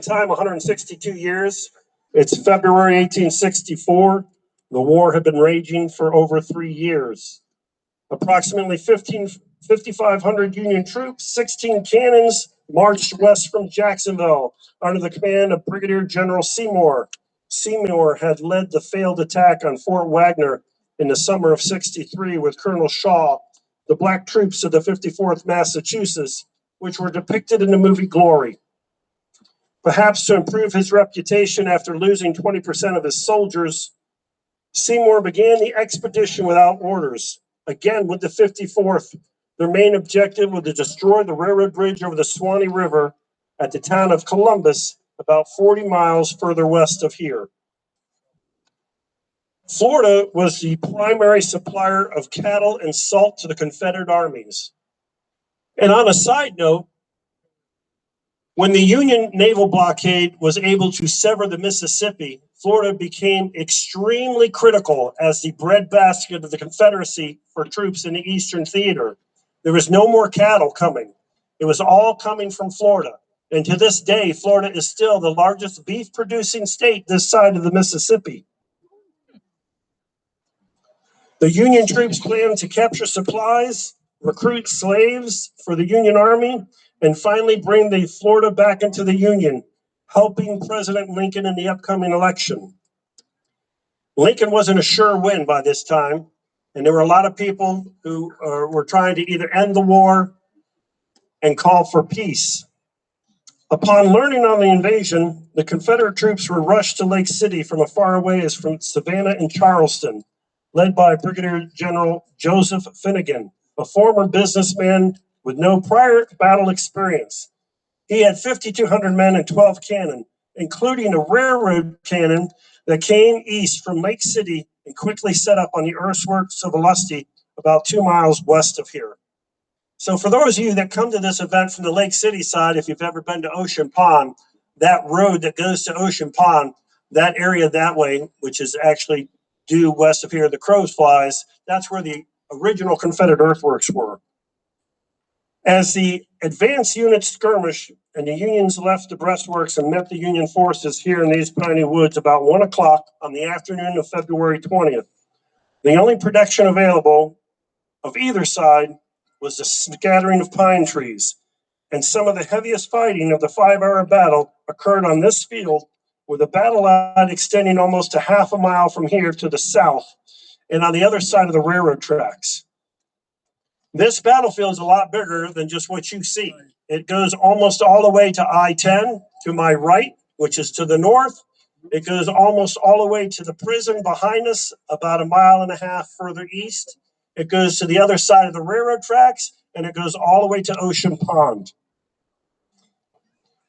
Time 162 years. It's February 1864. The war had been raging for over 3 years. Approximately 5,500 Union troops, 16 cannons marched west from Jacksonville under the command of Brigadier General Seymour. Seymour had led the failed attack on Fort Wagner in the summer of '63 with Colonel Shaw, the black troops of the 54th Massachusetts, which were depicted in the movie Glory. Perhaps to improve his reputation after losing 20% of his soldiers, Seymour began the expedition without orders. Again, with the 54th, their main objective was to destroy the railroad bridge over the Swanee River at the town of Columbus, about 40 miles further west of here. Florida was the primary supplier of cattle and salt to the Confederate armies. And on a side note, when the Union naval blockade was able to sever the Mississippi, Florida became extremely critical as the breadbasket of the Confederacy for troops in the Eastern Theater. There was no more cattle coming. It was all coming from Florida. And to this day, Florida is still the largest beef producing state this side of the Mississippi. The Union troops planned to capture supplies, recruit slaves for the Union Army, and finally bring the Florida back into the Union, helping President Lincoln in the upcoming election. Lincoln wasn't a sure win by this time, and there were a lot of people who were trying to either end the war and call for peace. Upon learning on the invasion, the Confederate troops were rushed to Lake City from as far away as from Savannah and Charleston, led by Brigadier General Joseph Finnegan, a former businessman with no prior battle experience. He had 5,200 men and 12 cannon, including a railroad cannon that came east from Lake City and quickly set up on the earthworks of Olestee, about 2 miles west of here. So for those of you that come to this event from the Lake City side, if you've ever been to Ocean Pond, that road that goes to Ocean Pond, that area that way, which is actually due west of here, the crow's flies, that's where the original Confederate earthworks were. As the advanced units skirmished and the Unions left the breastworks and met the Union forces here in these piney woods about 1 o'clock on the afternoon of February 20th, the only protection available of either side was the scattering of pine trees. And some of the heaviest fighting of the 5-hour battle occurred on this field, with a battle line extending almost a half a mile from here to the south and on the other side of the railroad tracks. This battlefield is a lot bigger than just what you see. It goes almost all the way to I-10 to my right, which is to the north. It goes almost all the way to the prison behind us, about 1.5 miles further east. It goes to the other side of the railroad tracks, and it goes all the way to Ocean Pond.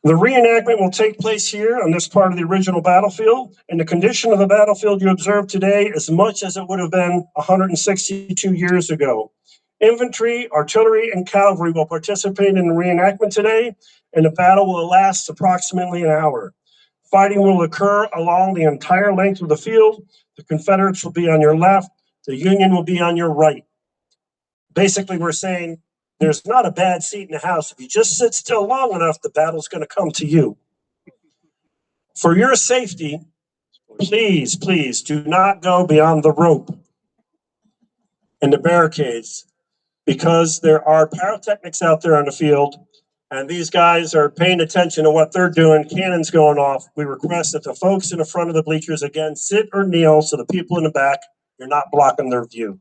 The reenactment will take place here on this part of the original battlefield, and the condition of the battlefield you observe today is much as it would have been 162 years ago. Infantry, artillery, and cavalry will participate in the reenactment today, and the battle will last approximately an hour. Fighting will occur along the entire length of the field. The Confederates will be on your left, the Union will be on your right. Basically, we're saying there's not a bad seat in the house. If you just sit still long enough, the battle's going to come to you. For your safety, please, please do not go beyond the rope and the barricades, because there are pyrotechnics out there on the field, and these guys are paying attention to what they're doing. Cannons going off. We request that the folks in the front of the bleachers, again, sit or kneel so the people in the back, you're not blocking their view.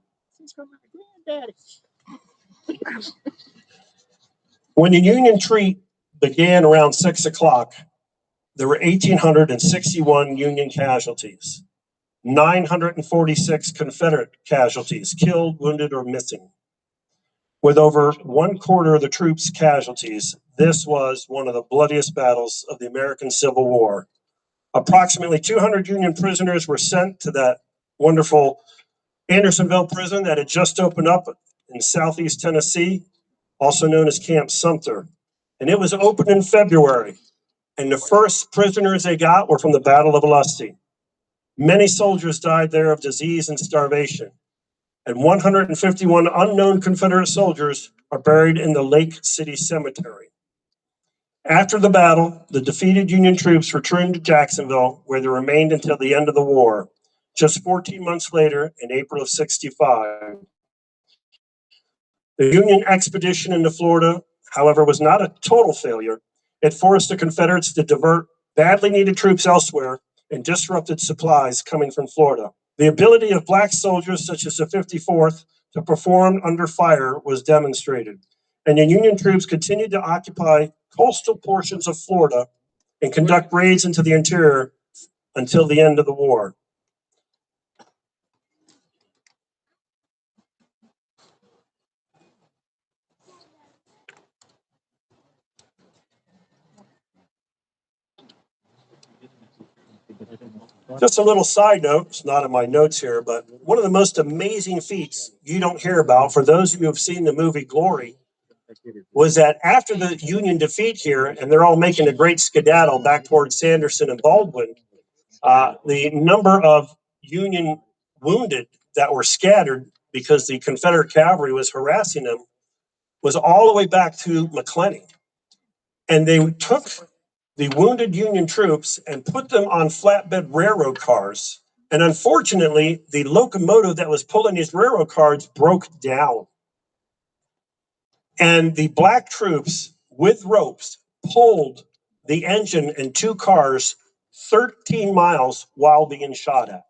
When the Union retreat began around 6 o'clock, there were 1,861 Union casualties, 946 Confederate casualties, killed, wounded, or missing. With over 1/4 of the troops' casualties, this was one of the bloodiest battles of the American Civil War. Approximately 200 Union prisoners were sent to that wonderful Andersonville prison that had just opened up in southeast Tennessee, also known as Camp Sumter. And it was opened in February. And the first prisoners they got were from the Battle of Olestee. Many soldiers died there of disease and starvation. And 151 unknown Confederate soldiers are buried in the Lake City Cemetery. After the battle, the defeated Union troops returned to Jacksonville, where they remained until the end of the war. Just 14 months later, in April of 65, the Union expedition into Florida, however, was not a total failure. It forced the Confederates to divert badly needed troops elsewhere and disrupted supplies coming from Florida. The ability of Black soldiers, such as the 54th, to perform under fire was demonstrated, and the Union troops continued to occupy coastal portions of Florida and conduct raids into the interior until the end of the war. Just a little side note, it's not in my notes here, but one of the most amazing feats you don't hear about, for those of you who have seen the movie Glory, was that after the Union defeat here, and they're all making a great skedaddle back towards Sanderson and Baldwin, the number of Union wounded that were scattered because the Confederate cavalry was harassing them was all the way back to McClenny. And they took the wounded Union troops and put them on flatbed railroad cars. And unfortunately, the locomotive that was pulling these railroad cars broke down. And the Black troops with ropes pulled the engine and two cars 13 miles while being shot at.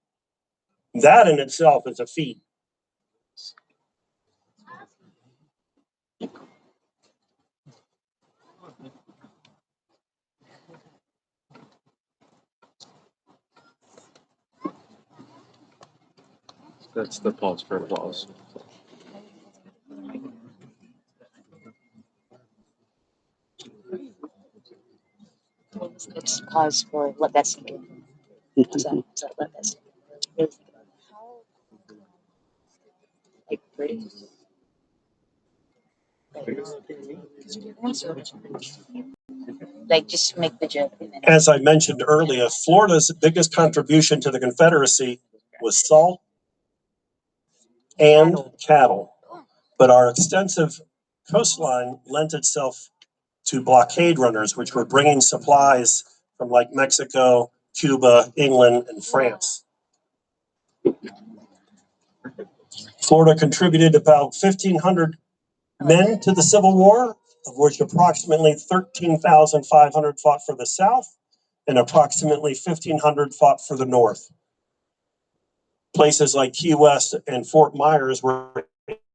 That in itself is a feat. That's the pause for applause. Let's pause for let that sink in. Let that sink in. Like, pretty. Like, just make the joke. As I mentioned earlier, Florida's biggest contribution to the Confederacy was salt and cattle. But our extensive coastline lent itself to blockade runners, which were bringing supplies from like Mexico, Cuba, England, and France. Florida contributed about 1,500 men to the Civil War, of which approximately 13,500 fought for the South and approximately 1,500 fought for the North. Places like Key West and Fort Myers were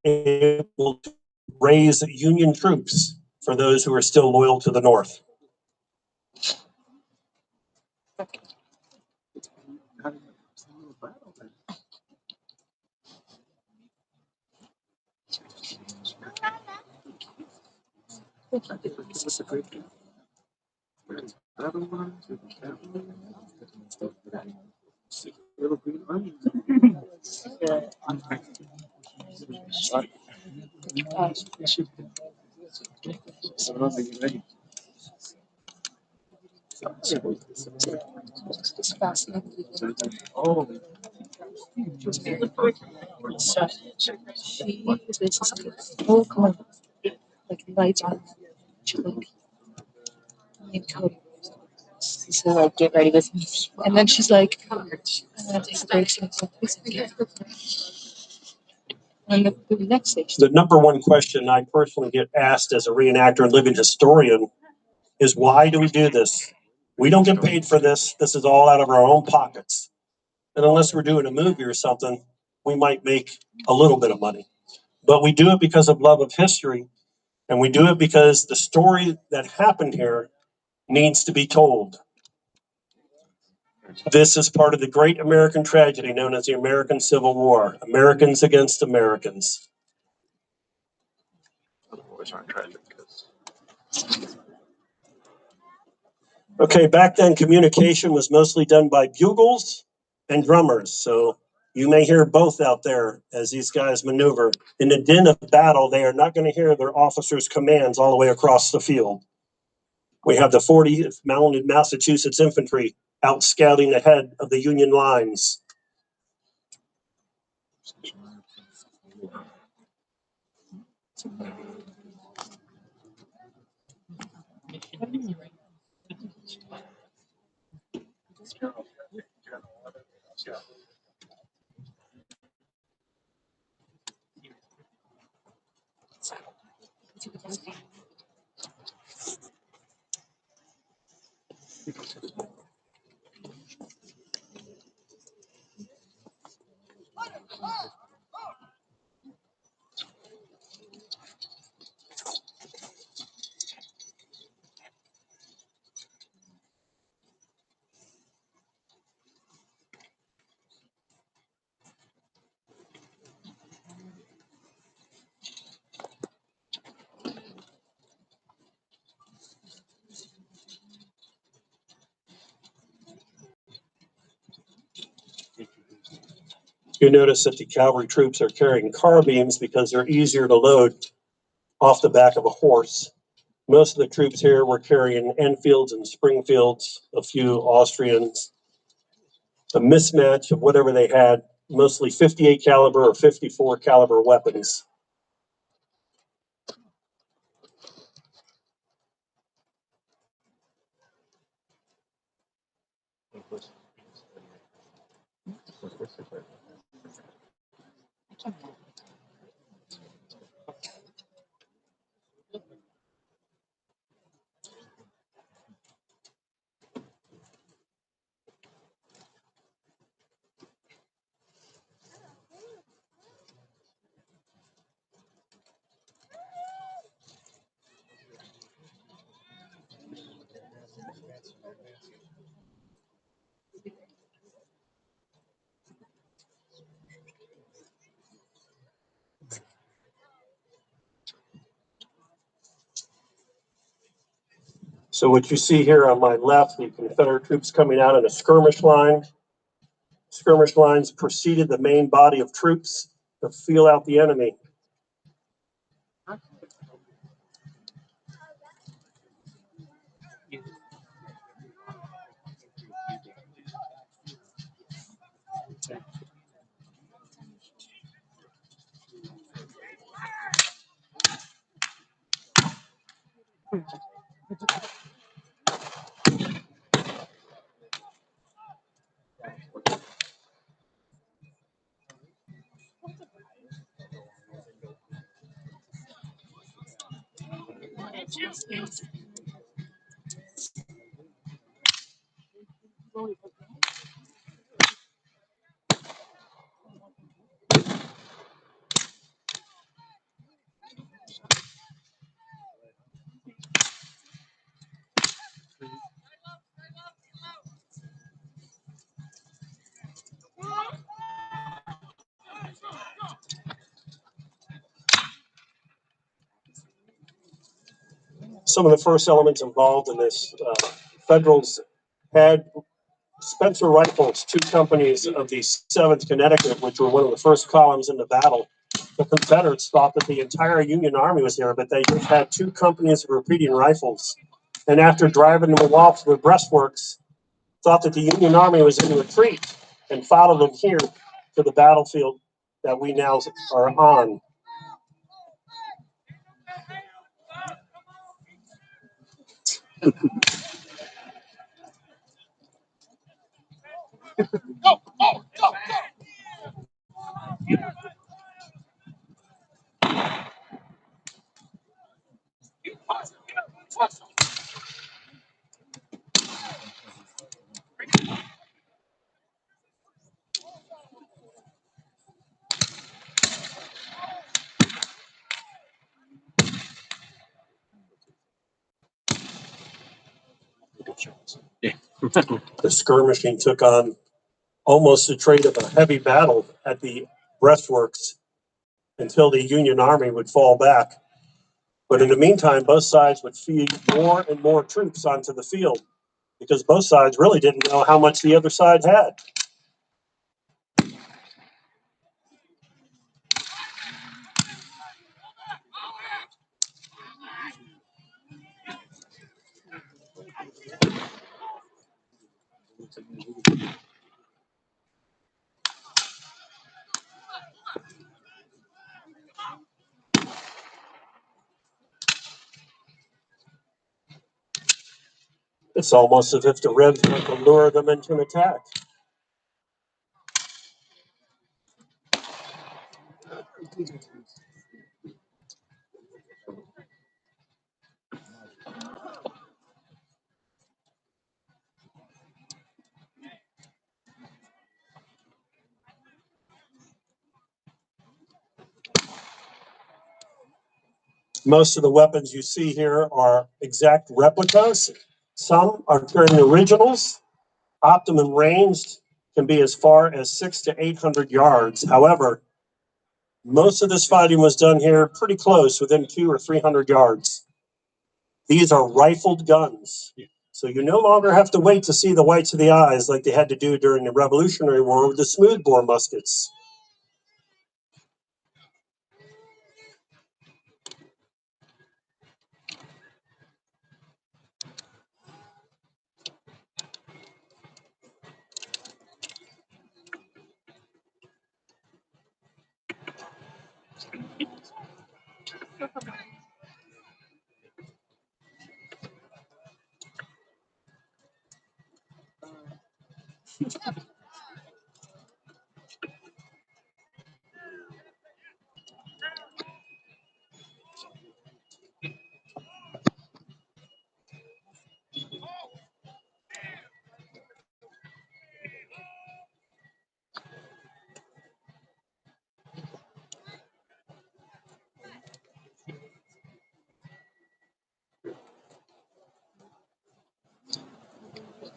able to raise Union troops for those who are still loyal to the North. Like lights on. So like get ready with me. And then she's like, I'm gonna take a break. And the next station. The number one question I personally get asked as a reenactor and living historian is, why do we do this? We don't get paid for this. This is all out of our own pockets. And unless we're doing a movie or something, we might make a little bit of money. But we do it because of love of history. And we do it because the story that happened here needs to be told. This is part of the great American tragedy known as the American Civil War. Americans against Americans. Okay, back then communication was mostly done by bugles and drummers. So you may hear both out there as these guys maneuver. In the din of battle, they are not going to hear their officers' commands all the way across the field. We have the 40th Mounted Massachusetts Infantry out scouting ahead of the Union lines. You notice that the cavalry troops are carrying carbines because they're easier to load off the back of a horse. Most of the troops here were carrying Enfields and Springfields, a few Austrians, a mismatch of whatever they had, mostly 58 caliber or 54 caliber weapons. So what you see here on my left, the Confederate troops coming out in a skirmish line. Skirmish lines preceded the main body of troops to feel out the enemy. Some of the first elements involved in this, Federals had Spencer Rifles, two companies of the 7th Connecticut, which were one of the first columns in the battle. The Confederates thought that the entire Union Army was there, but they just had two companies of repeating rifles. And after driving them off the breastworks, thought that the Union Army was in retreat and followed them here to the battlefield that we now are on. The skirmishing took on almost the trait of a heavy battle at the breastworks until the Union Army would fall back. But in the meantime, both sides would feed more and more troops onto the field because both sides really didn't know how much the other side had. It's almost as if the Rebs want to lure them into an attack. Most of the weapons you see here are exact replicas. Some are turning originals. Optimum range can be as far as 600 to 800 yards. However, most of this fighting was done here pretty close, within 200 or 300 yards. These are rifled guns. So you no longer have to wait to see the whites of the eyes like they had to do during the Revolutionary War with the smoothbore muskets.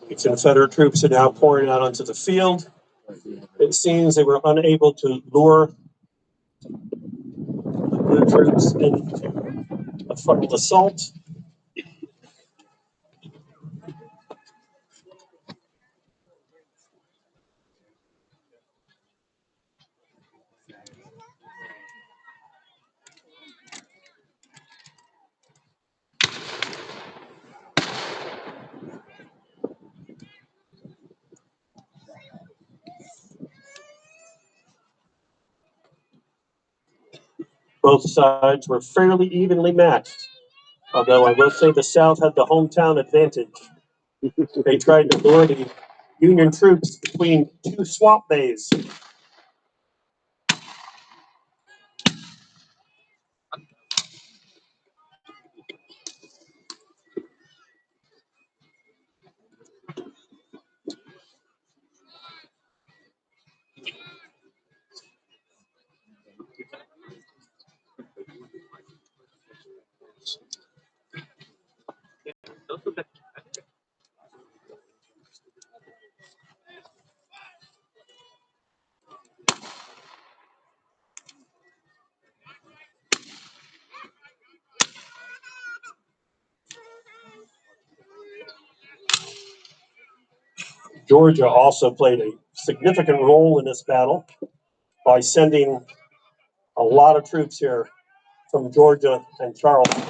The Confederate troops are now pouring out onto the field. It seems they were unable to lure the blue troops into a frontal assault. Both sides were fairly evenly matched, although I will say the South had the hometown advantage. They tried to lure the Union troops between two swamp bays. Georgia also played a significant role in this battle by sending a lot of troops here from Georgia and Charleston.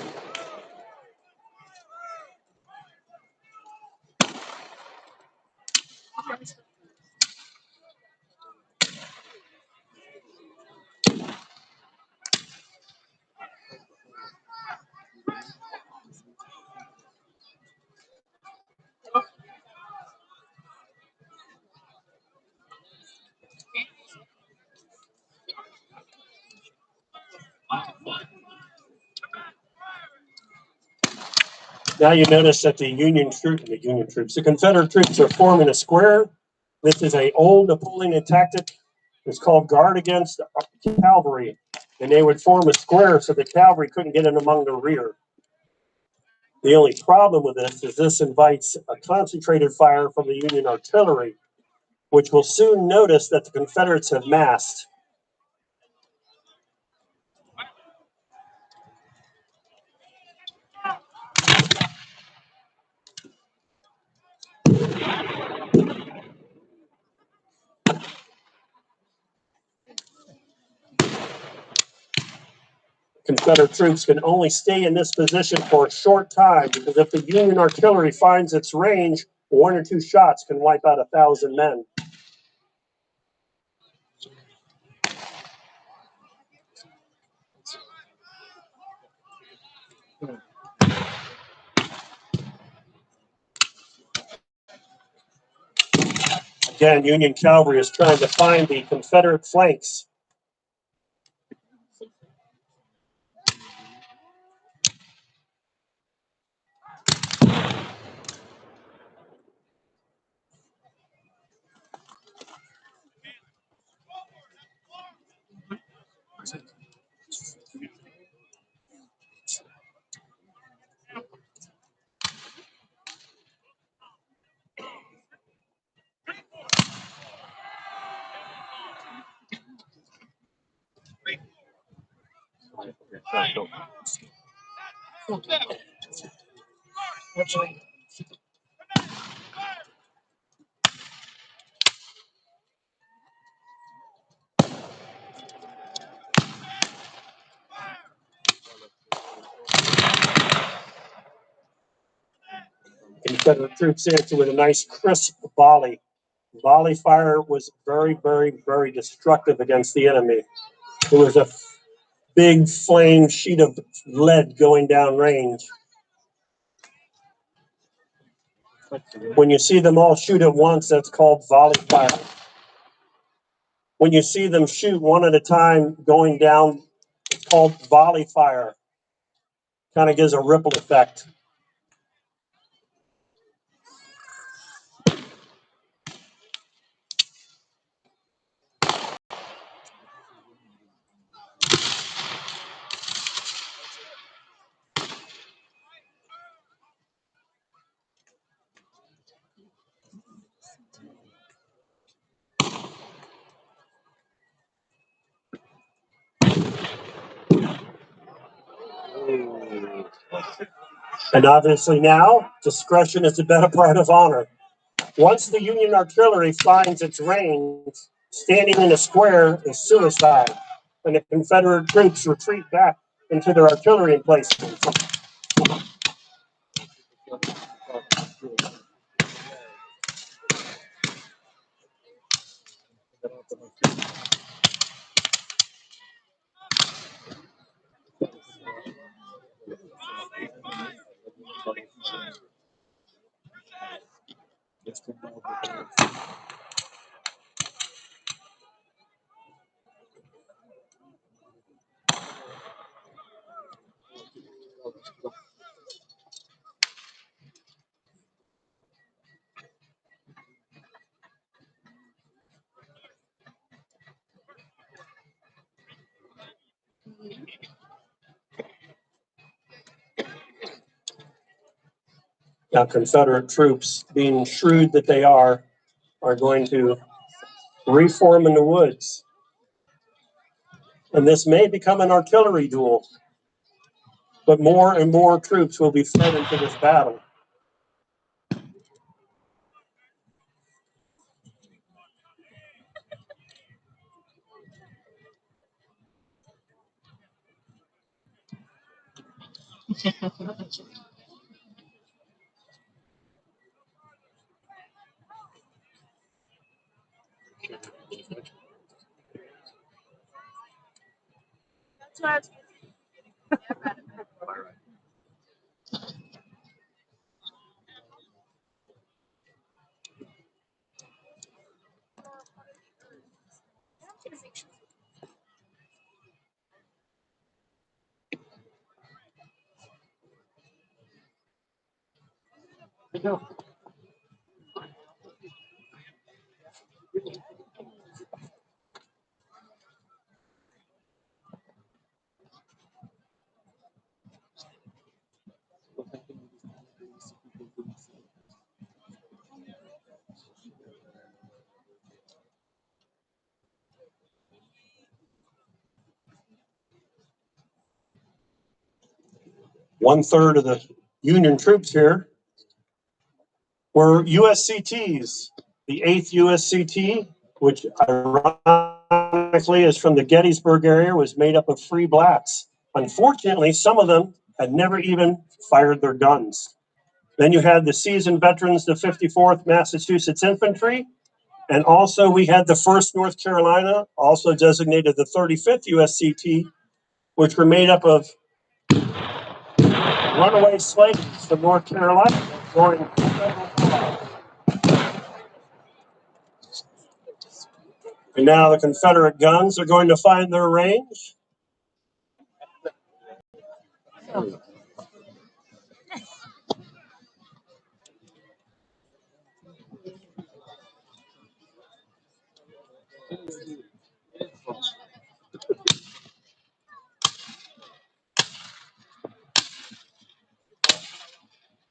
Now you notice that the Confederate troops are forming a square. This is an old Napoleonic tactic. It's called guard against cavalry. And they would form a square so the cavalry couldn't get in among the rear. The only problem with this is this invites a concentrated fire from the Union artillery, which will soon notice that the Confederates have massed. Confederate troops can only stay in this position for a short time because if the Union artillery finds its range, one or two shots can wipe out 1,000 men. Again, Union cavalry is trying to find the Confederate flanks. Confederate troops answer with a nice crisp volley. Volley fire was very, very, very destructive against the enemy. It was a big flame sheet of lead going down range. When you see them all shoot at once, that's called volley fire. When you see them shoot one at a time going down, it's called volley fire. Kind of gives a ripple effect. And obviously now, discretion is the better part of honor. Once the Union artillery finds its range, standing in a square is suicide, and the Confederate troops retreat back into their artillery emplacements. Now, Confederate troops, being shrewd that they are going to reform in the woods. And this may become an artillery duel, but more and more troops will be fed into this battle. One third of the Union troops here were USCTs. The 8th USCT, which ironically is from the Gettysburg area, was made up of free blacks. Unfortunately, some of them had never even fired their guns. Then you had the seasoned veterans, the 54th Massachusetts Infantry, and also we had the 1st North Carolina, also designated the 35th USCT, which were made up of runaway slaves from North Carolina during And now the Confederate guns are going to find their range.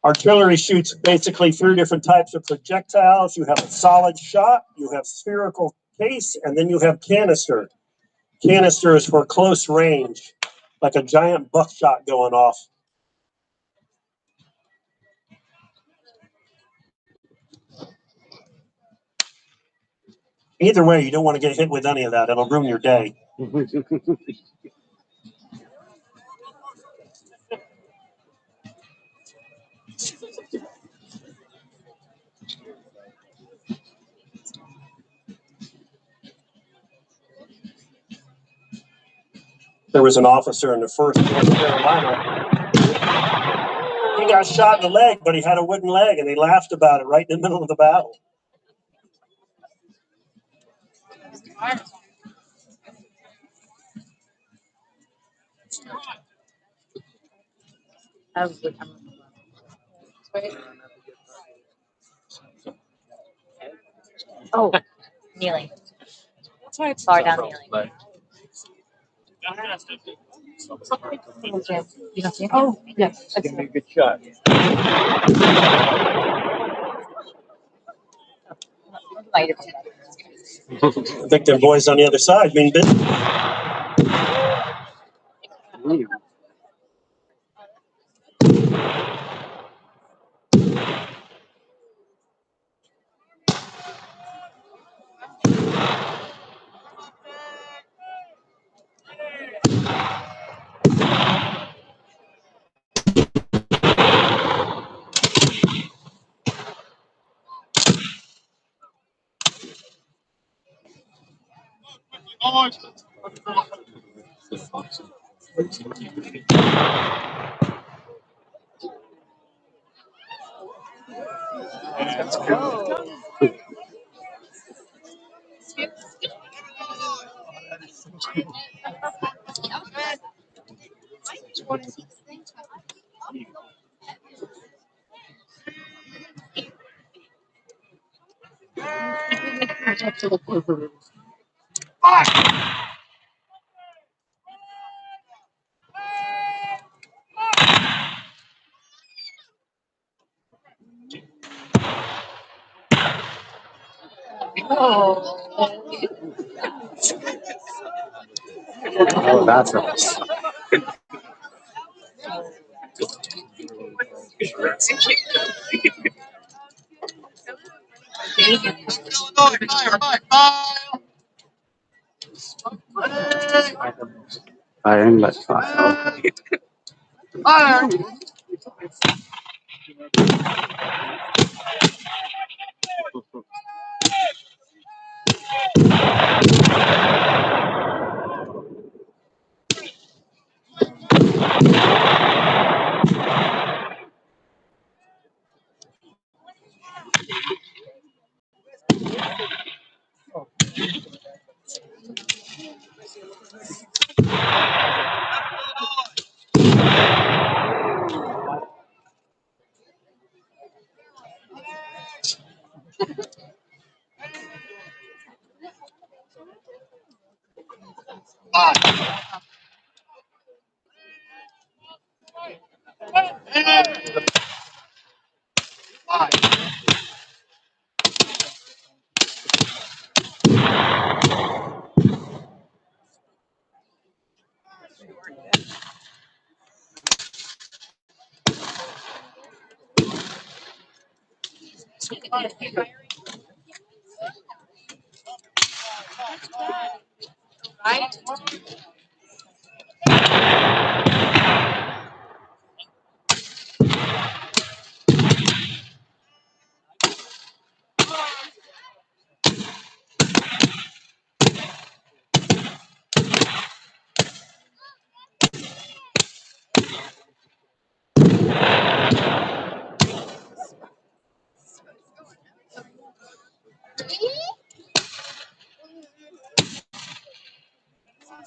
Artillery shoots basically 3 different types of projectiles. You have a solid shot, you have spherical case, and then you have canister. Canister is for close range, like a giant buckshot going off. Either way, you don't want to get hit with any of that. It'll ruin your day. There was an officer in the 1st North Carolina. He got shot in the leg, but he had a wooden leg, and they laughed about it right in the middle of the battle. Oh, kneeling. Far down kneeling. You don't see him? Oh, yes. Give me a good shot. Victim boys on the other side being bit. Oh, that's nice. I am like fire.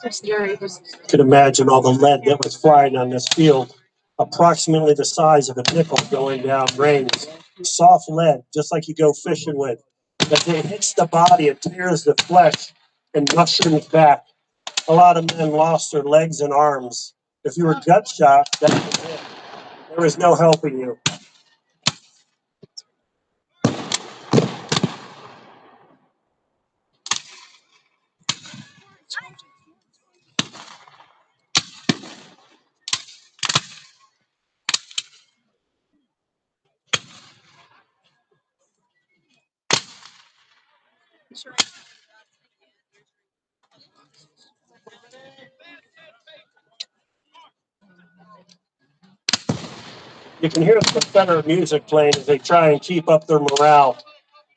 You could imagine all the lead that was flying on this field, approximately the size of a nickel going down range. Soft lead, just like you go fishing with. As it hits the body, it tears the flesh and mushrooms back. A lot of men lost their legs and arms. If you were gut shot, that was it. There was no helping you. You can hear the Confederate music playing as they try and keep up their morale.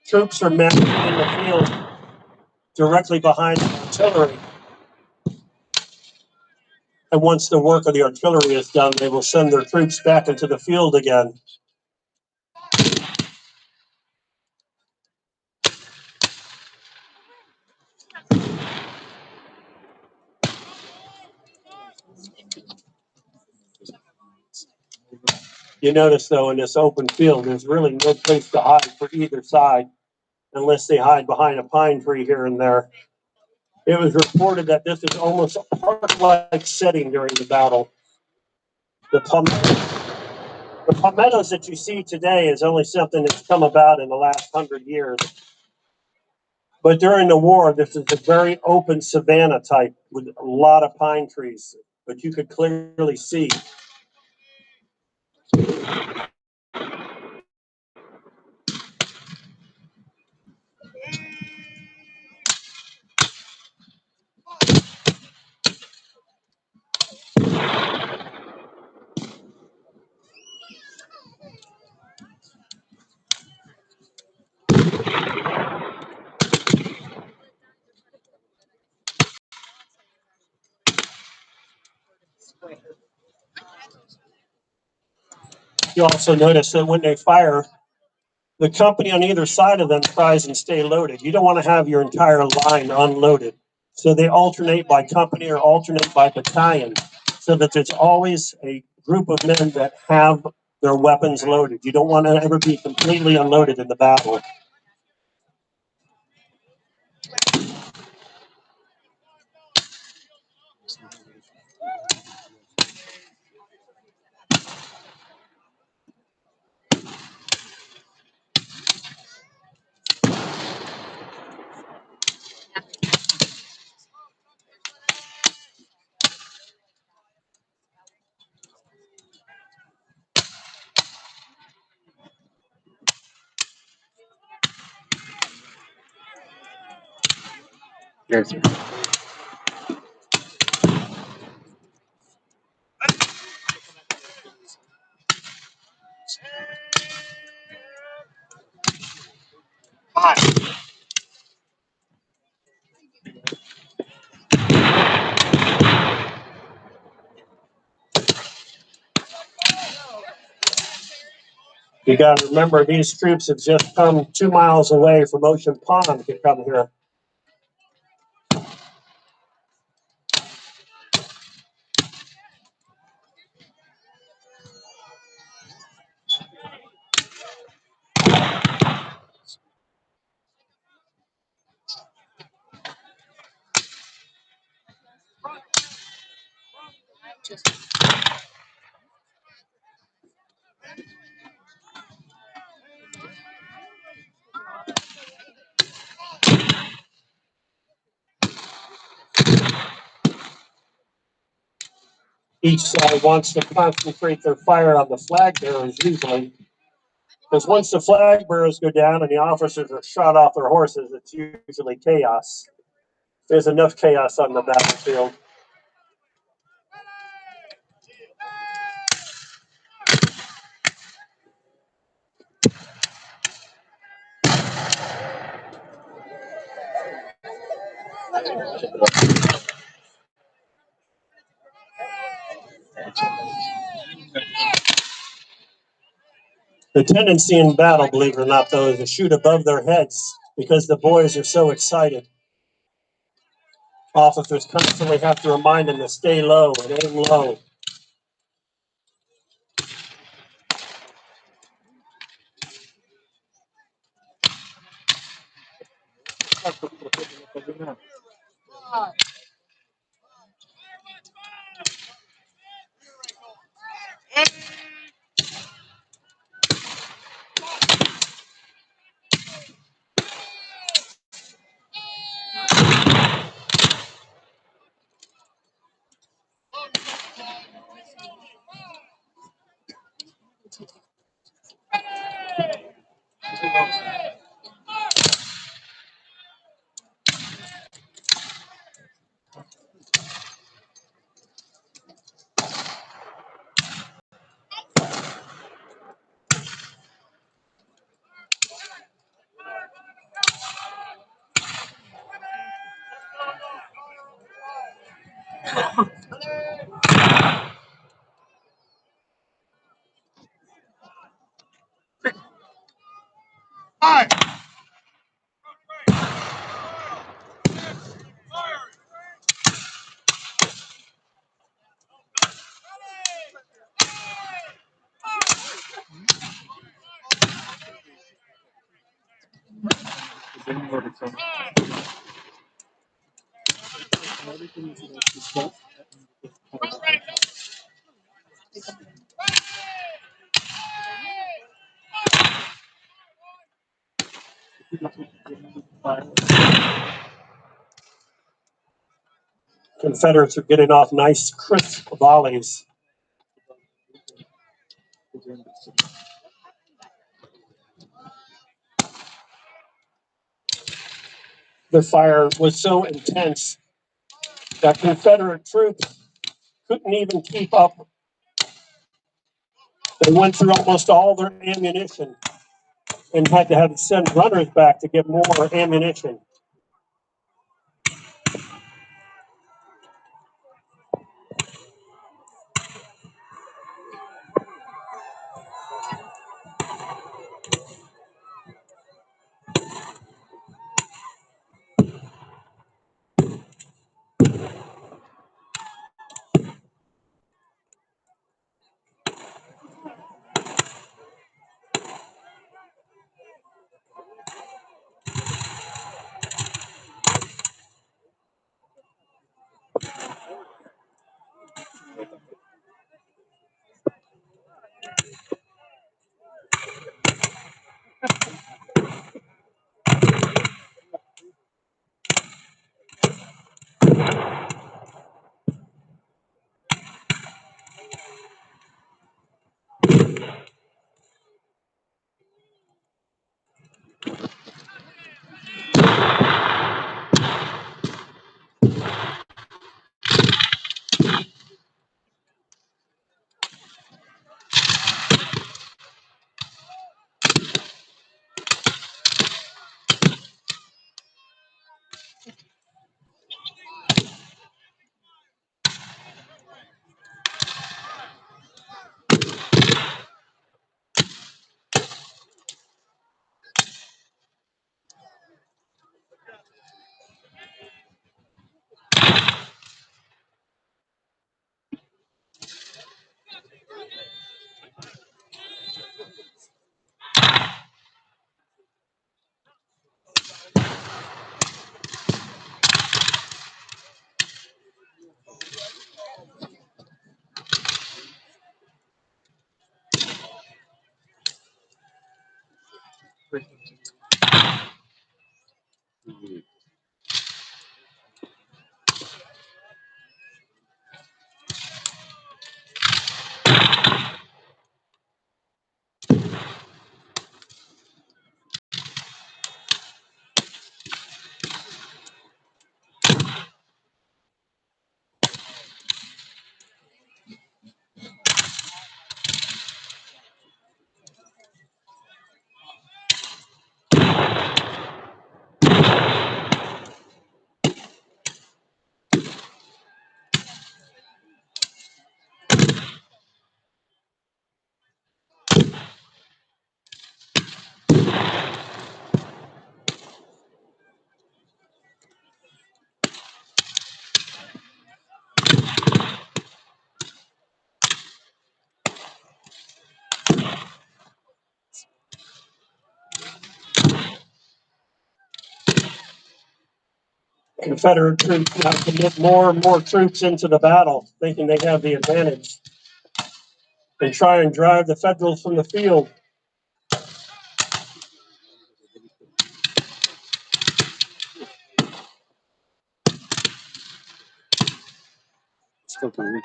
Troops are massed in the field directly behind the artillery. And once the work of the artillery is done, they will send their troops back into the field again. You notice, though, in this open field, there's really no place to hide for either side unless they hide behind a pine tree here and there. It was reported that this is almost a park-like setting during the battle. The palmettos that you see today is only something that's come about in the last 100 years. But during the war, this is a very open savanna type with a lot of pine trees, but you could clearly see. You also notice that when they fire, the company on either side of them tries and stay loaded. You don't want to have your entire line unloaded. So they alternate by company or alternate by battalion so that there's always a group of men that have their weapons loaded. You don't want to ever be completely unloaded in the battle. Yes. You got to remember, these troops have just come 2 miles away from Ocean Pond to come here. Each side wants to concentrate their fire on the flag bearers usually, because once the flag bearers go down and the officers are shot off their horses, it's usually chaos. There's enough chaos on the battlefield. The tendency in battle, believe it or not, though, is to shoot above their heads because the boys are so excited. Officers constantly have to remind them to stay low and aim low. Confederates are getting off nice, crisp volleys. The fire was so intense that Confederate troops couldn't even keep up. They went through almost all their ammunition and had to have to send runners back to get more ammunition. Confederate troops now commit more and more troops into the battle, thinking they have the advantage. They try and drive the Federals from the field. Still coming.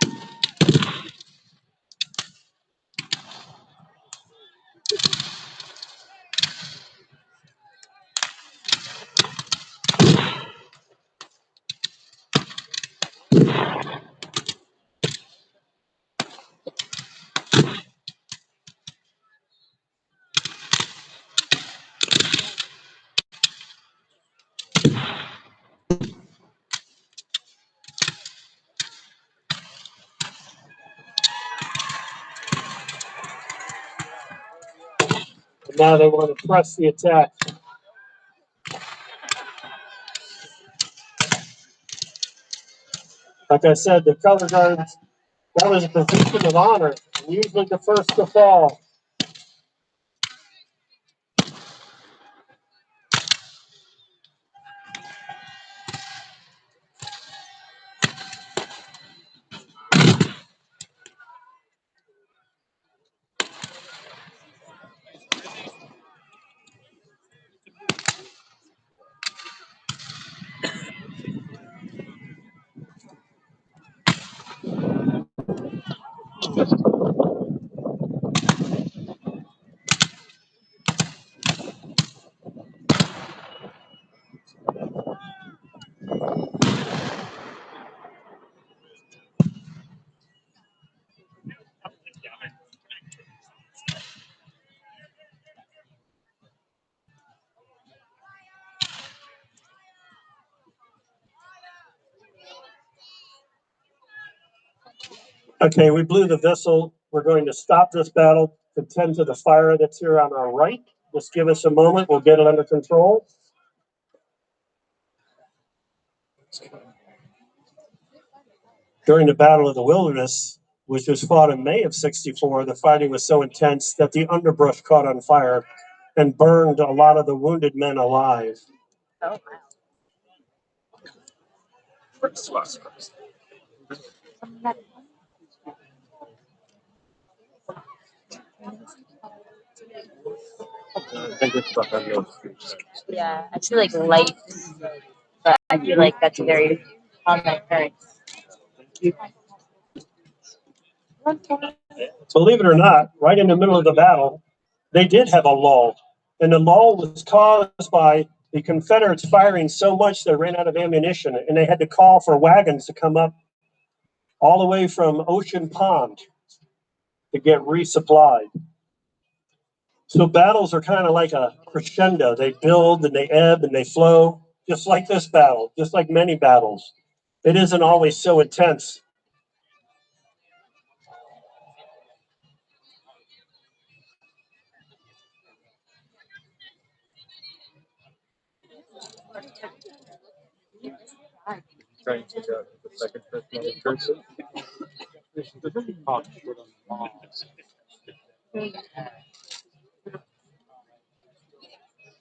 And now they want to press the attack. Like I said, the color guards, that was a position of honor, and usually the first to fall. Okay, we blew the whistle. We're going to stop this battle to tend to the fire that's here on our right. Just give us a moment. We'll get it under control. During the Battle of the Wilderness, which was fought in May of '64, the fighting was so intense that the underbrush caught on fire and burned a lot of the wounded men alive. Oh, yeah, I feel like light, but I feel like that's very on my parents. Believe it or not, right in the middle of the battle, they did have a lull. And the lull was caused by the Confederates firing so much they ran out of ammunition, and they had to call for wagons to come up all the way from Ocean Pond to get resupplied. So battles are kind of like a crescendo. They build and they ebb and they flow, just like this battle, just like many battles. It isn't always so intense. Trying to figure out the second person.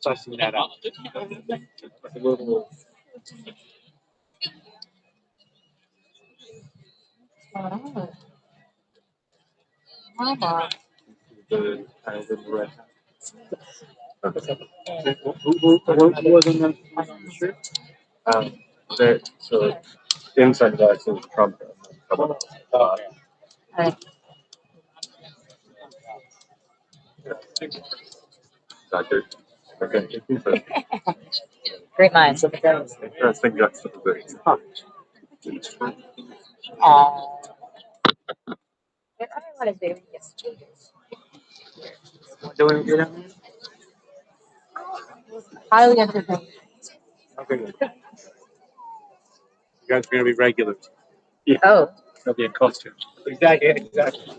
Sussing that out. A little. Mama. The kind of the red. Who was in the shirt? There. So inside of that says Trump. Doctor. Okay. Great minds. I think that's the position. What is there? Doing good. Highly entertaining. Okay. You guys are gonna be regulars. Yeah. Oh, They'll be in costume. Exactly.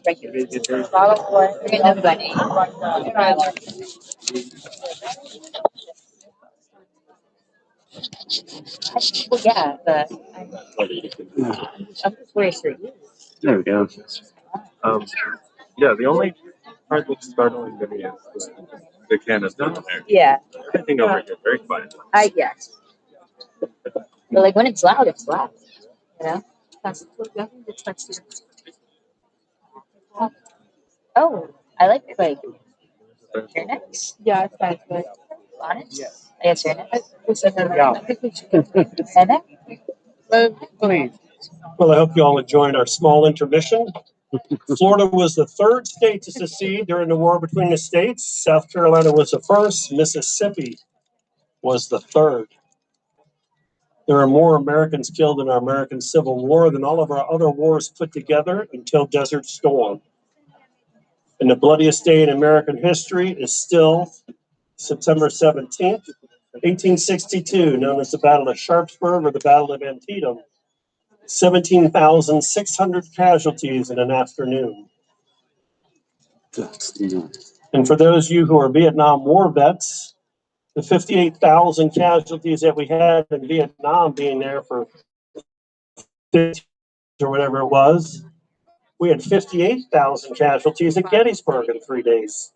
regular. Follow what? We're gonna know by name. Well, yeah, but I'm just curious for you. There we go. Yeah, the only part that's startling to me is the canister in there. Yeah, Everything over here very quiet. I guess. But like when it's loud, it's loud. You know? Oh, I like hair nets. Yeah, it's nice. Bonnets. I guess hair nets. Yeah. Hair net? Please. Well, I hope you all enjoyed our small intermission. Florida was the third state to secede during the war between the states. South Carolina was the first. Mississippi was the third. There are more Americans killed in our American Civil War than all of our other wars put together until Desert Storm. And the bloodiest day in American history is still September 17th, 1862, known as the Battle of Sharpsburg or the Battle of Antietam. 17,600 casualties in an afternoon. And for those of you who are Vietnam War vets, the 58,000 casualties that we had in Vietnam being there for 50 or whatever it was, we had 58,000 casualties at Gettysburg in 3 days.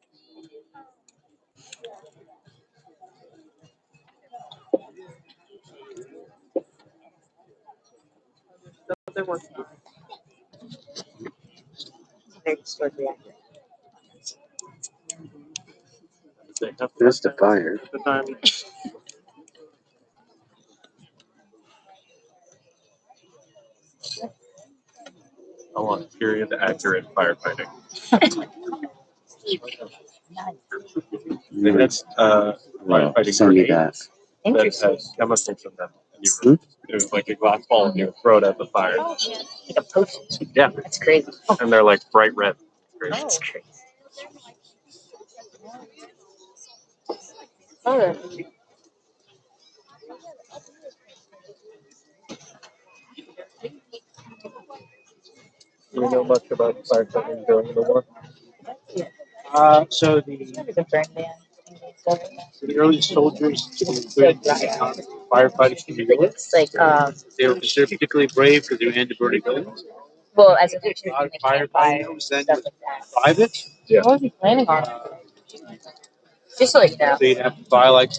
Very distorted reactor. There's the fire. I want period accurate firefighting. They had firefighting Send me that. grenades that had chemicals in them. And you were, it was like a glass ball and you would throw it at the fire. Like a potion. Yeah. That's crazy. And they're like bright red. That's crazy. Oh, Do you know much about firefighting during the war? So the early soldiers to firefighters to New York, It's like they were considered particularly brave because they were anti-burning buildings. well, as a teacher, A lot of like campfire, firefighters then stuff like that. private. What was he planning on? Just like that. They'd have to buy like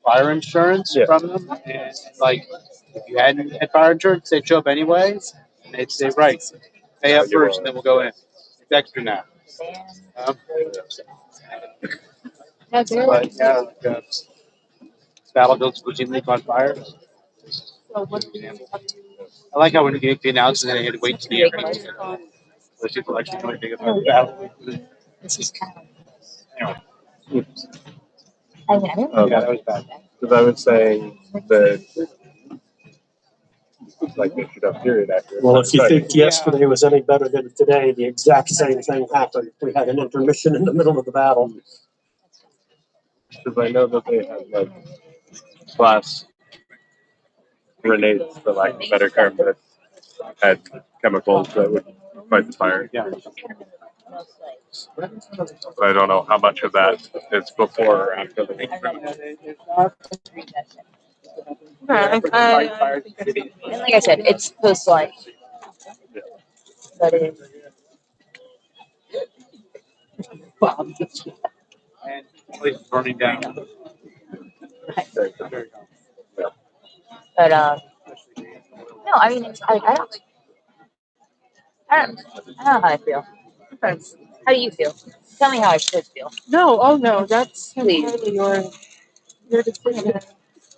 fire insurance Yeah. from them, and like if you hadn't had fire insurance, they'd show up anyway, and they'd say, "Right, pay up first, and then we'll go in. It's extra now." Um, that's really but yeah, battlefields routinely caught fire. so what I like how when you make the announcement, they had to wait to the evening. Those people actually know anything about the battle. This is kind of Anyway, I mean, I don't Okay. yeah, that was bad. Because I would say that like they should have period accurate. Well, if you firefighting. think yesterday was any better than today, the exact same thing happened. We had an intermission in the middle of the battle. Because I know that they have like glass grenades, for lack of a better term, that had chemicals that would fight the fire. Yeah. But I don't know how much of that is before or after the and like I said, it's post life. But it, And the place is burning down. but no, I mean, it's like I don't know how I feel. How do you feel? Tell me how I should feel. no, oh no, that's Please. entirely your decision.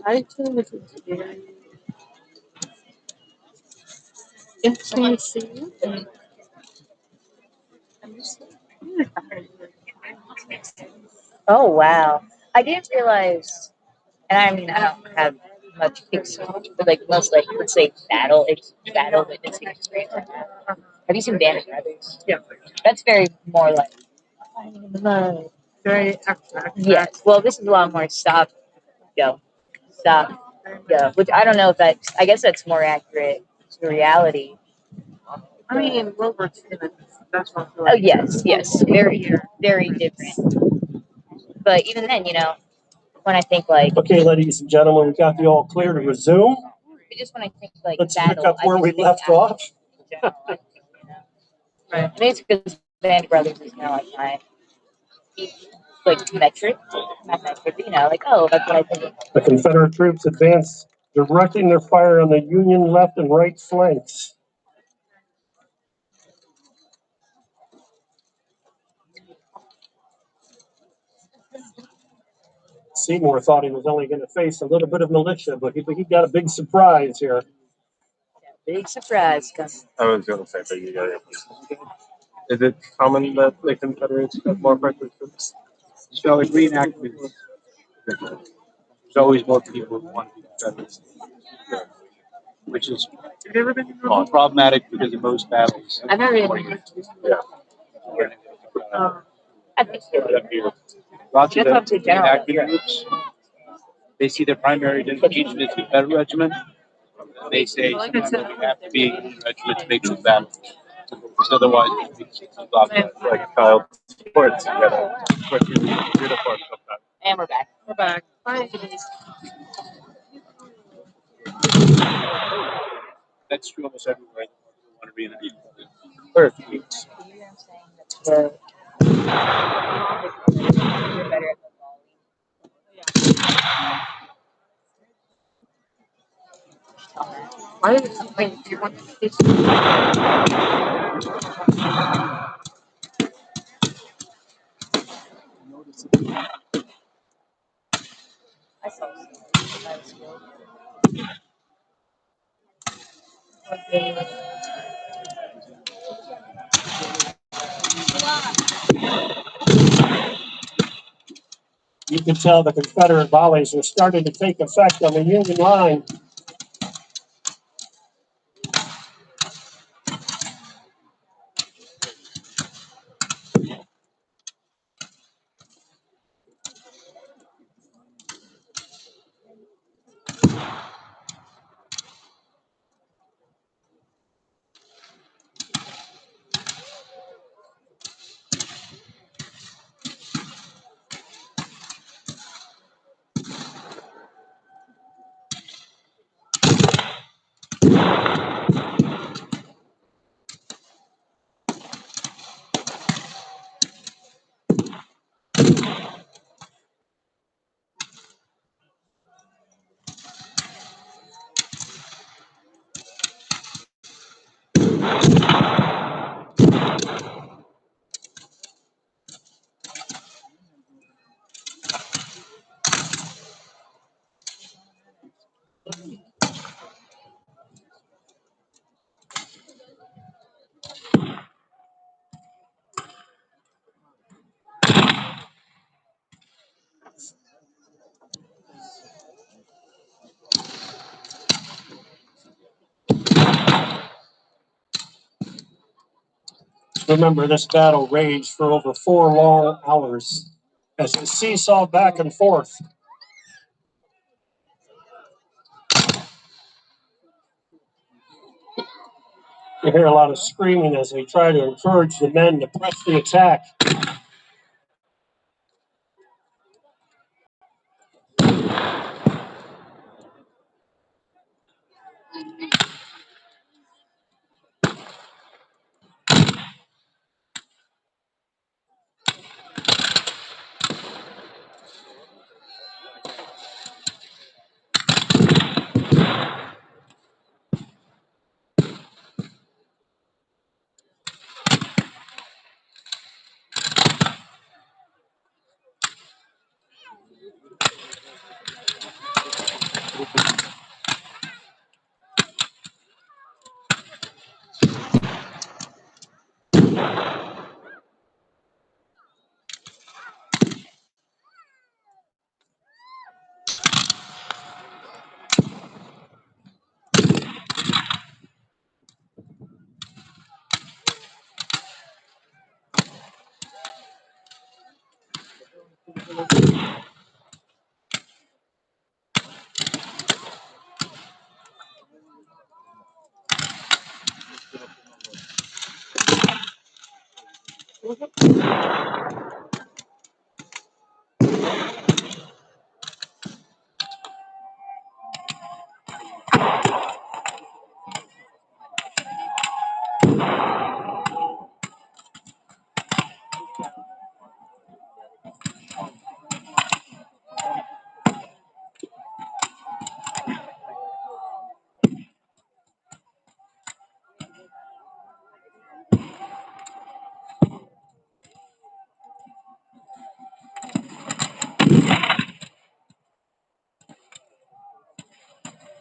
I think this is very interesting to see. Oh wow, I didn't realize, and I mean, I don't have much experience, but like most like let's say battle witnessing experience like that. Have you seen Band of Brothers? Yeah. That's very more like No, very abstract. yes. Well, this is a lot more stop, go. Which I don't know if that's. I guess that's more accurate to reality. I mean, World War II, that's what I feel Oh like. yes, very different. But even then, you know, when I think like, Okay, ladies and gentlemen, we got the all clear to resume. just when I think like Let's battle, pick up where I we just think left action off. in general, like, you know. Right. I mean, it's because Band of Brothers is kind of like my like metric, not metric, but, you know, like oh, that's what I think. The Confederate troops advanced directing their fire on the Union left and right flanks. Seymour thought he was only going to face a little bit of militia, but he got a big surprise here. Big surprise coming. I was going to say, but you got it. Is it common that the Confederates have more friendly troops? So in reenactments, there's always more people who want to be Confederates, which is problematic because in most battles. I've never been. Yeah. I think Lots of That's the up to general. reenactment groups, they see their primary identification as Confederate regiment. They say sometimes that you have to be a Union regiment to make sure the battle. Because otherwise, it's Like child sports, you gotta put your uniform sometimes. And we're back. We're back. Bye. that's true almost everywhere. You want to be in a Or The- you're better at the Why is it something? Do you want this? I saw You can tell the Confederate volleys are starting to take effect on the Union line. Remember, this battle raged for over 4 long hours as it seesawed back and forth. You hear a lot of screaming as they try to encourage the men to press the attack.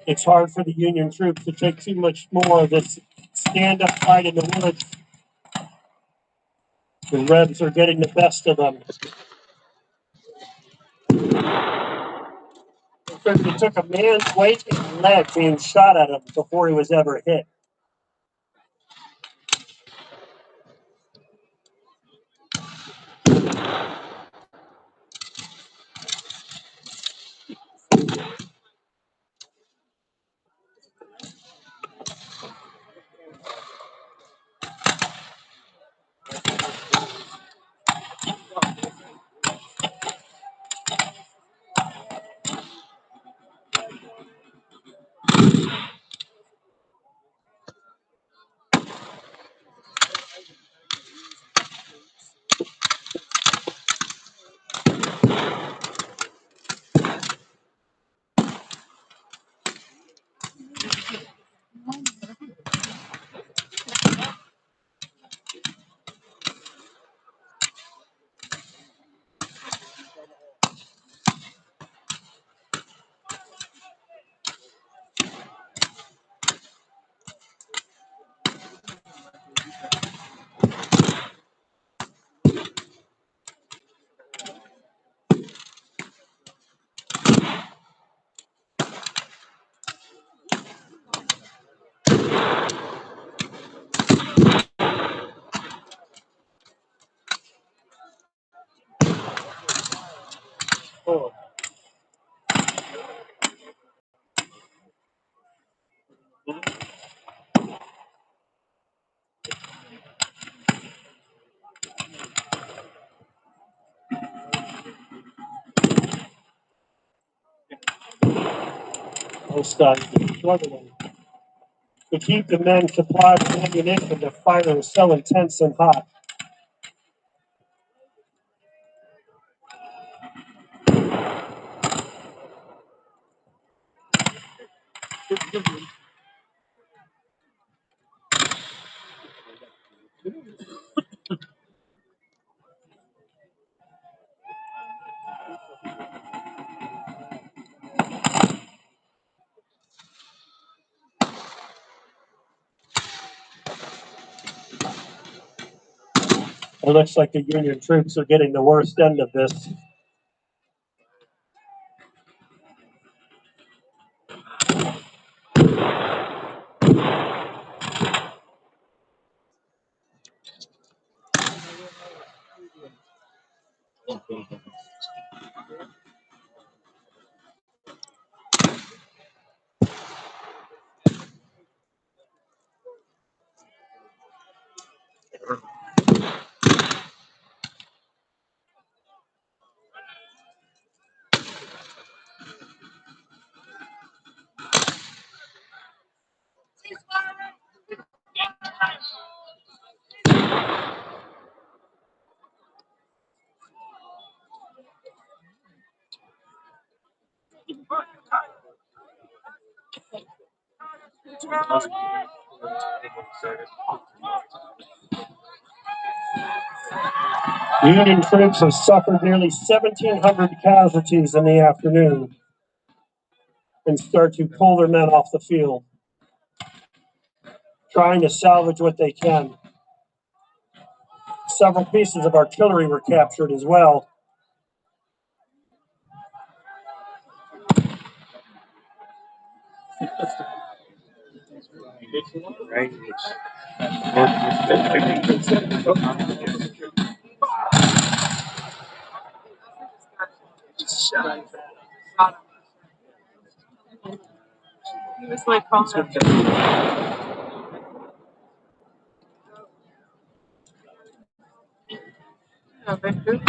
It's hard for the Union troops to take too much more of this stand-up fight in the woods. The Rebs are getting the best of them. It took a man's weight and lead being shot at him before he was ever hit. Oh. Both sides are struggling to keep the men supplied with ammunition. The fire is so intense and hot. It looks like the Union troops are getting the worst end of this. Union troops have suffered nearly 1,700 casualties in the afternoon and start to pull their men off the field, trying to salvage what they can. Several pieces of artillery were captured as well. Right? He was like, calm down. Yeah, they could.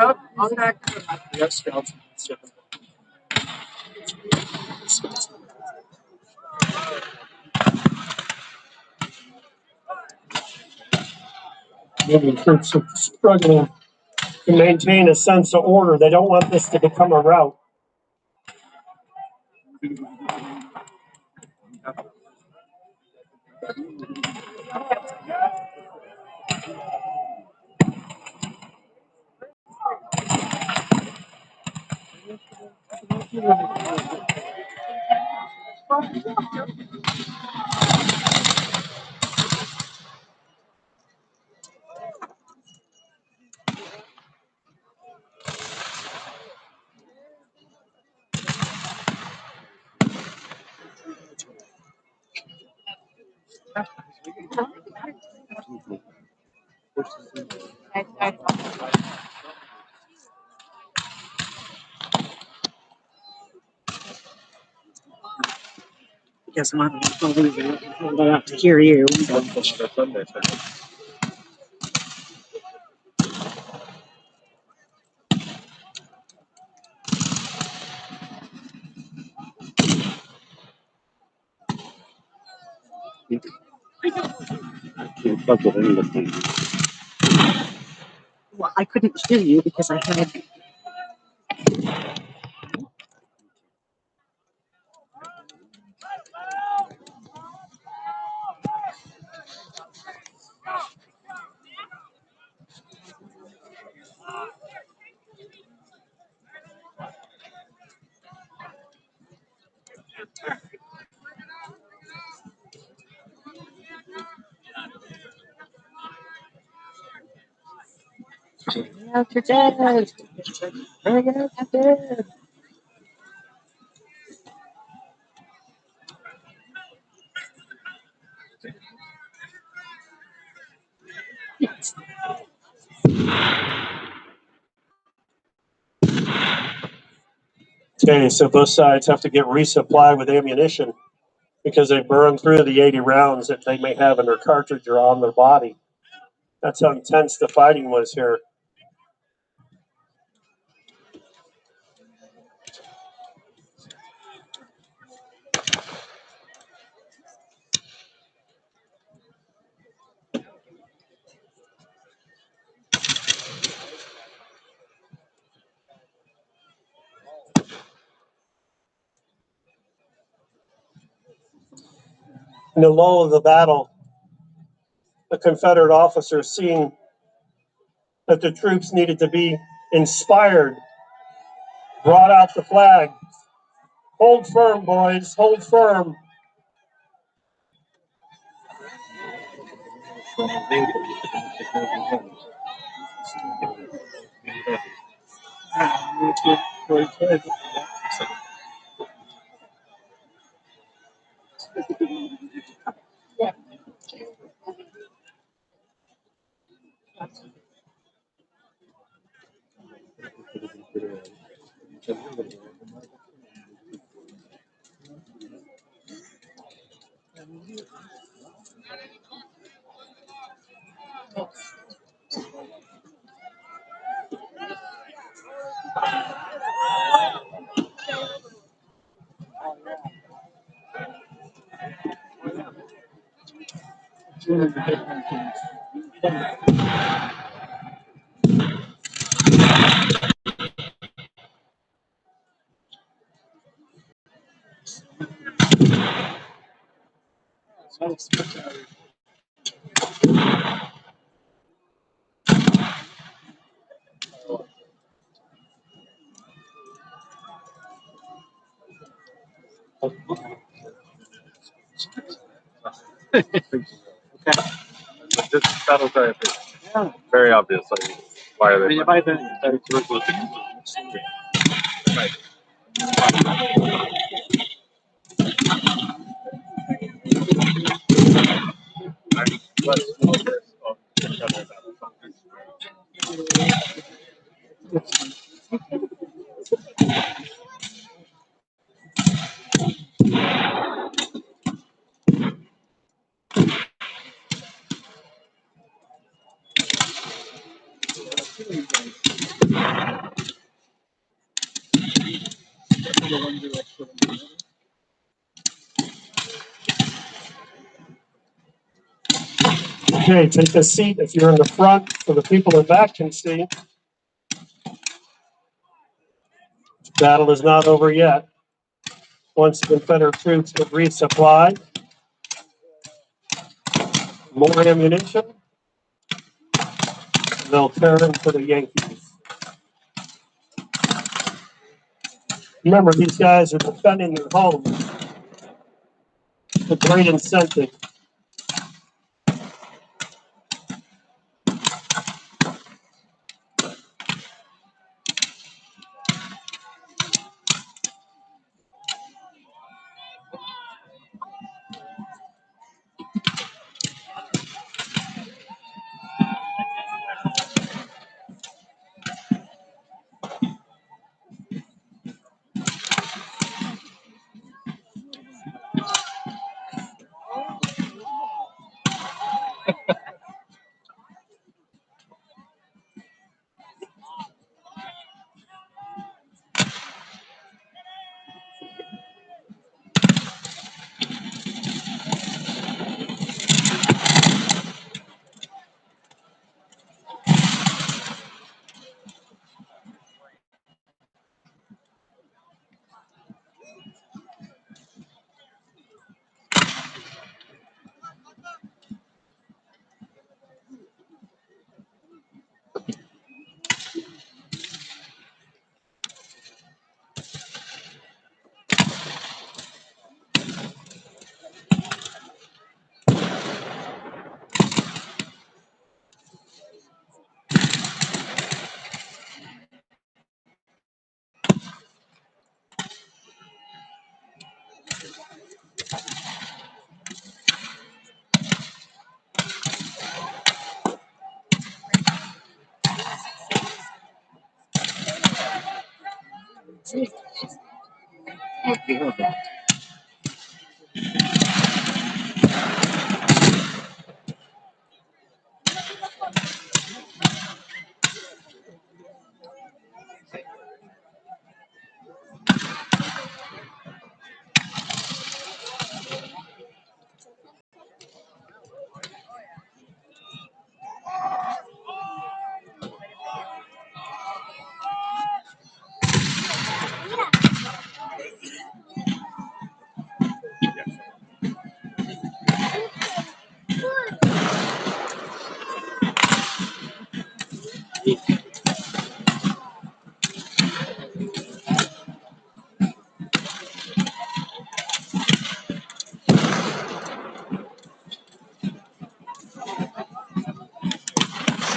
Oh, on back. Yes, scouts. Union troops are struggling to maintain a sense of order. They don't want this to become a rout. Guess I'm not going to have to hear you. Well, I couldn't hear you because I had. Bring out your dead. Bring out your dead. Okay, so both sides have to get resupply with ammunition because they burned through the 80 rounds that they may have in their cartridge or on their body. That's how intense the fighting was here. In the lull of the battle, the Confederate officers, seeing that the troops needed to be inspired, brought out the flag. Hold firm, boys, hold firm. This battle cry is very obvious. Like, why are they? Okay, take a seat if you're in the front so the people in the back can see. Battle is not over yet. Once the Confederate troops get resupplied, more ammunition, they'll turn for the Yankees. Remember, these guys are defending their home. It's a great incentive.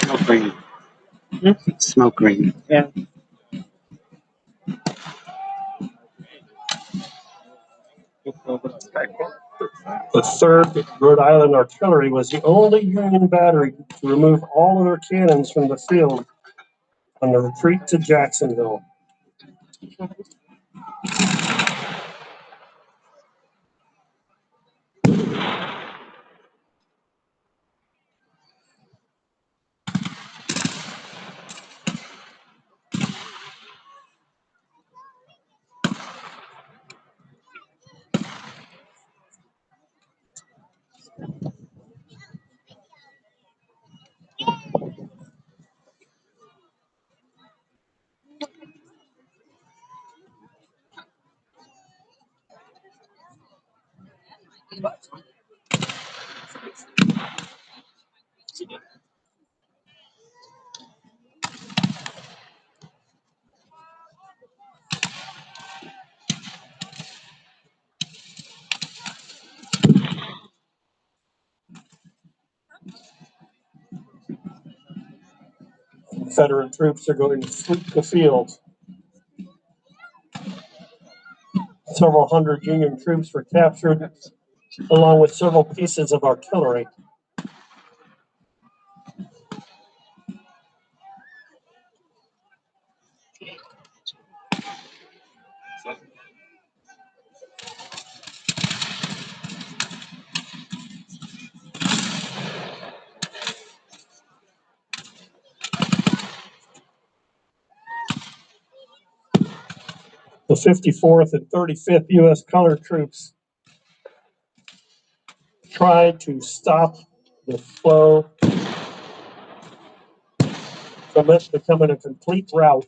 Smoke ring. Smoke ring. Yeah. The 3rd Rhode Island Artillery was the only Union battery to remove all of their cannons from the field on the retreat to Jacksonville. Confederate troops are going to sweep the field. Several hundred Union troops were captured, along with several pieces of artillery. The 54th and 35th U.S. colored troops tried to stop the flow from it becoming a complete rout.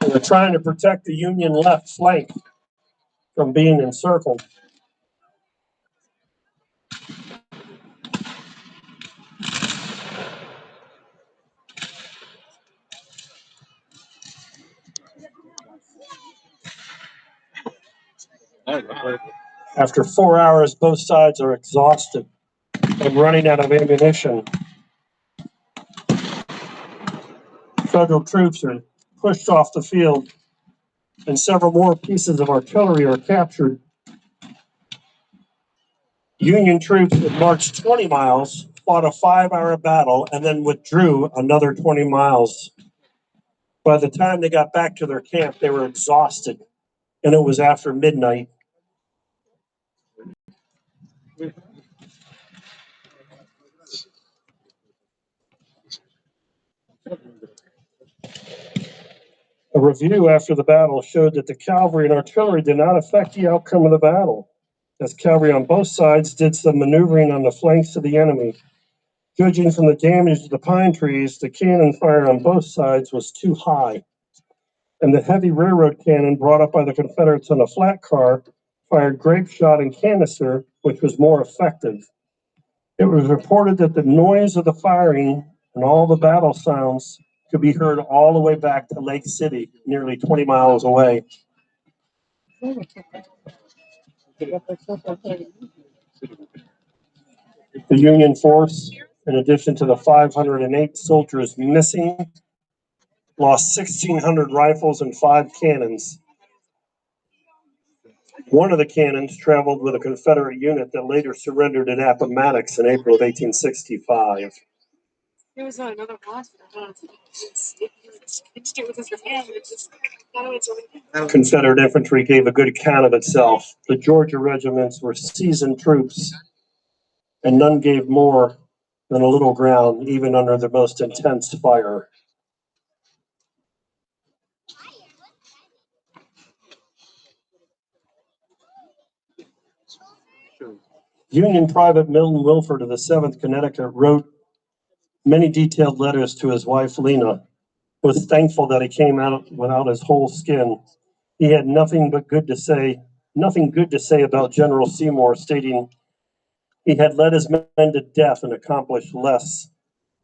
And they're trying to protect the Union left flank from being encircled. After 4 hours, both sides are exhausted and running out of ammunition. Federal troops are pushed off the field, and several more pieces of artillery are captured. Union troops that marched 20 miles fought a 5-hour battle and then withdrew another 20 miles. By the time they got back to their camp, they were exhausted, and it was after midnight. A review after the battle showed that the cavalry and artillery did not affect the outcome of the battle, as cavalry on both sides did some maneuvering on the flanks of the enemy. Judging from the damage to the pine trees, the cannon fire on both sides was too high, and the heavy railroad cannon brought up by the Confederates on a flat car fired grape shot and canister, which was more effective. It was reported that the noise of the firing and all the battle sounds could be heard all the way back to Lake City, nearly 20 miles away. The Union force, in addition to the 508 soldiers missing, lost 1,600 rifles and 5 cannons. One of the cannons traveled with a Confederate unit that later surrendered at Appomattox in April of 1865. There was another hospital. Confederate infantry gave a good account of itself. The Georgia regiments were seasoned troops, and none gave more than a little ground, even under the most intense fire. Union Private Milton Wilford of the 7th Connecticut wrote many detailed letters to his wife, Lena, was thankful that he came out without his whole skin. He had nothing good to say about General Seymour, stating he had led his men to death and accomplished less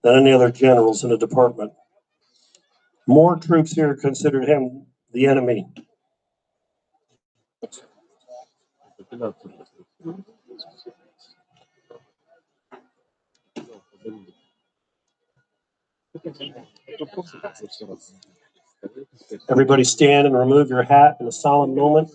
than any other generals in the department. More troops here considered him the enemy. Everybody stand and remove your hat in a solemn moment.